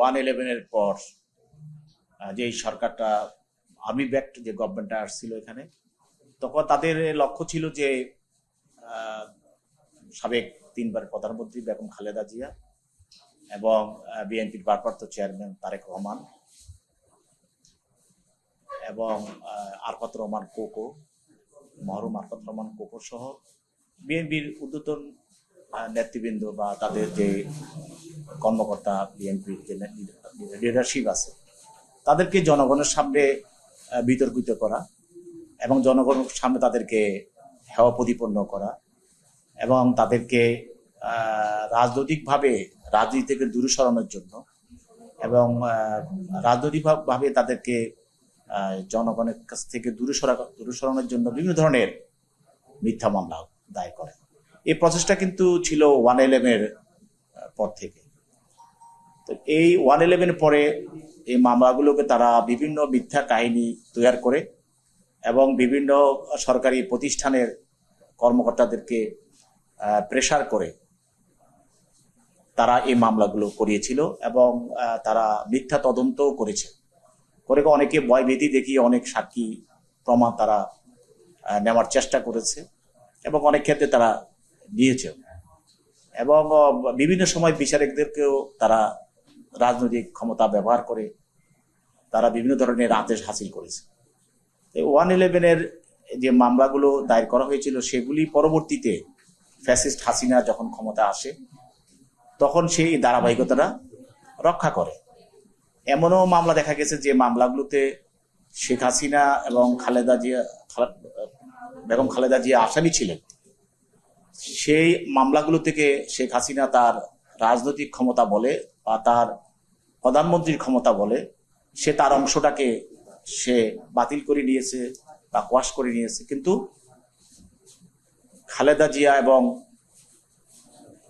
111-এর পর যে সরকারটা আর্মি ব্যাকড যে গভর্নমেন্টটা আসছিল এখানে, তখন তাদের লক্ষ্য ছিল যে সাবেক 3বার প্রধানমন্ত্রী বেগম খালেদা জিয়া এবং বিএনপির ভারপ্রাপ্ত চেয়ারম্যান তারেক রহমান এবং আরাফাত রহমান কোকো, মরহুম আরাফাত রহমান কোকো সহ বিএনপির ঊর্ধ্বতন নেতৃবৃন্দ বা তাদের যে কর্মকর্তা, বিএনপির যে লিডারশিপ আছে, তাদেরকে জনগণের সামনে বিতর্কিত করা এবং জনগণের সামনে তাদেরকে হেয় প্রতিপন্ন করা এবং তাদেরকে রাজনৈতিকভাবে রাজনীতি থেকে দূরে সরানোর জন্য এবং রাজনৈতিকভাবে তাদেরকে জনগণের কাছ থেকে দূরে সরানোর জন্য বিভিন্ন ধরনের মিথ্যা মামলা দায়ের করে। এই প্রসেসটা কিন্তু ছিল 111-এর পর থেকে। তো এই 111 পরে এই মামলাগুলোকে তারা বিভিন্ন মিথ্যা কাহিনী তৈরি করে এবং বিভিন্ন সরকারি প্রতিষ্ঠানের কর্মকর্তাদেরকে প্রেসার করে তারা এই মামলাগুলো করিয়েছিল এবং তারা মিথ্যা তদন্তও করেছে। করে অনেকে ভয়ভীতি দেখিয়ে অনেক সাক্ষী প্রমাণ তারা নেওয়ার চেষ্টা করেছে এবং অনেক ক্ষেত্রে তারা নিয়েছে এবং বিভিন্ন সময় বিচারকদেরকেও তারা রাজনৈতিক ক্ষমতা ব্যবহার করে তারা বিভিন্ন ধরনের আদেশ হাসিল করেছে। 111-এর যে মামলাগুলো দায়ের করা হয়েছিল সেগুলি পরবর্তীতে ফ্যাসিস্ট হাসিনা যখন ক্ষমতা আসে তখন সেই ধারাবাহিকতাটা রক্ষা করে। এমনও মামলা দেখা গেছে যে মামলাগুলোতে শেখ হাসিনা এবং বেগম খালেদা জিয়া আসামি ছিলেন। সেই মামলাগুলো থেকে শেখ হাসিনা তার রাজনৈতিক ক্ষমতা বলে বা তার প্রধানমন্ত্রীর ক্ষমতা বলে সে তার অংশটাকে সে বাতিল করে নিয়েছে বা কোয়াশ করে নিয়েছে, কিন্তু খালেদা জিয়া এবং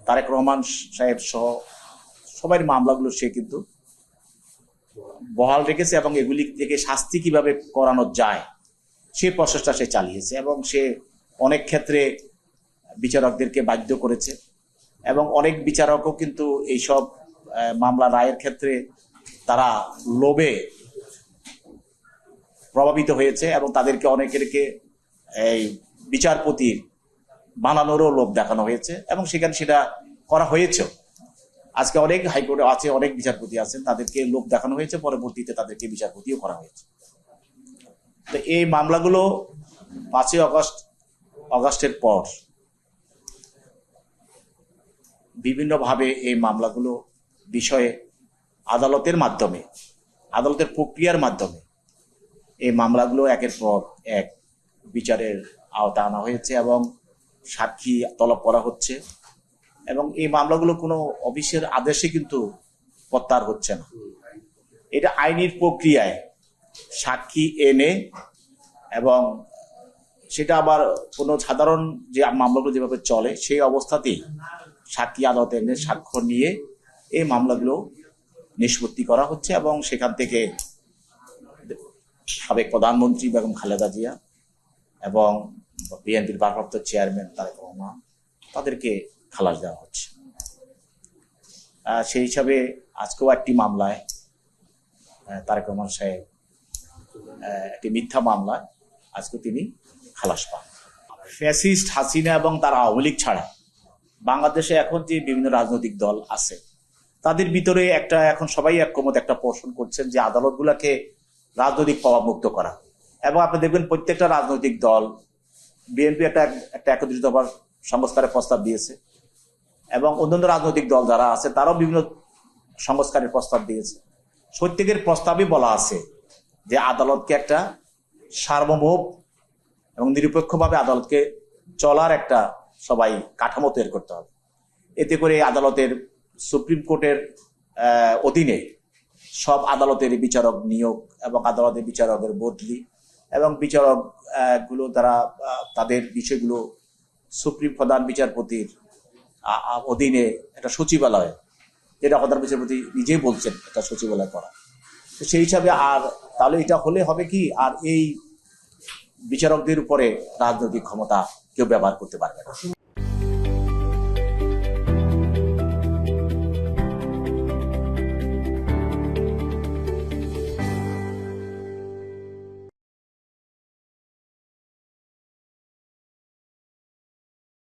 তারেক রহমান সাহেব সহ সবার মামলাগুলো সে কিন্তু বহাল রেখেছে এবং এগুলি থেকে শাস্তি কিভাবে করানো যায় সেই প্রসেসটা সে চালিয়েছে এবং সে অনেক ক্ষেত্রে বিচারকদেরকে বাধ্য করেছে এবং অনেক বিচারকও কিন্তু এইসব মামলা রায়ের ক্ষেত্রে তারা লোভে প্রভাবিত হয়েছে এবং তাদেরকে অনেকেরকে এই বিচারপতির বানানোরও লোভ দেখানো হয়েছে এবং সেখানে সেটা করা হয়েছে। আজকে অনেক হাইকোর্টে আছে, অনেক বিচারপতি আছেন, তাদেরকে লোভ দেখানো হয়েছে, পরবর্তীতে তাদেরকে বিচারপতিও করা হয়েছে। তো এই মামলাগুলো 5ই অগস্টের পর বিভিন্নভাবে এই মামলাগুলো বিষয়ে আদালতের মাধ্যমে, আদালতের প্রক্রিয়ার মাধ্যমে এই মামলাগুলো একের পর এক বিচারের আওতা আনা হয়েছে এবং সাক্ষী তলব করা হচ্ছে এবং এই মামলাগুলো কোনো অফিসের আদেশে কিন্তু প্রত্যাহার হচ্ছে না। এটা আইনের প্রক্রিয়ায় সাক্ষী এনে এবং সেটা আবার কোনো সাধারণ যে মামলাগুলো যেভাবে চলে সেই অবস্থাতেই সাক্ষী আদালতে এনে সাক্ষ্য নিয়ে এই মামলাগুলো নিষ্পত্তি করা হচ্ছে এবং সেখান থেকে সাবেক প্রধানমন্ত্রী বেগম খালেদা জিয়া এবং বিএনপির ভারপ্রাপ্ত চেয়ারম্যান তারেক রহমান তাদেরকে খালাস দেওয়া হচ্ছে। সেই হিসাবে আজকেও একটি মামলায় তারেক রহমান সাহেব একটি মিথ্যা মামলায় আজকে তিনি খালাস পান। ফ্যাসিস্ট হাসিনা এবং তার আওয়ামী লীগ ছাড়া বাংলাদেশে এখন যে বিভিন্ন রাজনৈতিক দল আছে তাদের ভিতরে একটা এখন সবাই একমত একটা পোষণ করছেন যে আদালতগুলোকে রাজনৈতিক প্রভাবমুক্ত করা এবং আপনি দেখবেন প্রত্যেকটা রাজনৈতিক দল, বিএনপি একটা একত্রিত হবার সংস্কারের প্রস্তাব দিয়েছে এবং অন্যান্য রাজনৈতিক দল যারা আছে তারাও বিভিন্ন সংস্কারের প্রস্তাব দিয়েছে। প্রত্যেকের প্রস্তাবে বলা আছে যে আদালতকে একটা সার্বভৌম এবং নিরপেক্ষভাবে আদালতকে চলার একটা সবাই কাঠামো তৈরি করতে হবে। এতে করে আদালতের সুপ্রিম কোর্টের অধীনে সব আদালতের বিচারক নিয়োগ এবং আদালতের বিচারকের বদলি এবং বিচারক গুলো দ্বারা তাদের বিষয়গুলো সুপ্রিম প্রধান বিচারপতির অধীনে একটা সচিবালয়, যেটা প্রধান বিচারপতি নিজেই বলছেন একটা সচিবালয় করা। তো সেই হিসাবে আর তাহলে এটা হলে হবে কি, আর এই বিচারকদের উপরে রাজনৈতিক ক্ষমতা কেউ ব্যবহার করতে পারবে না।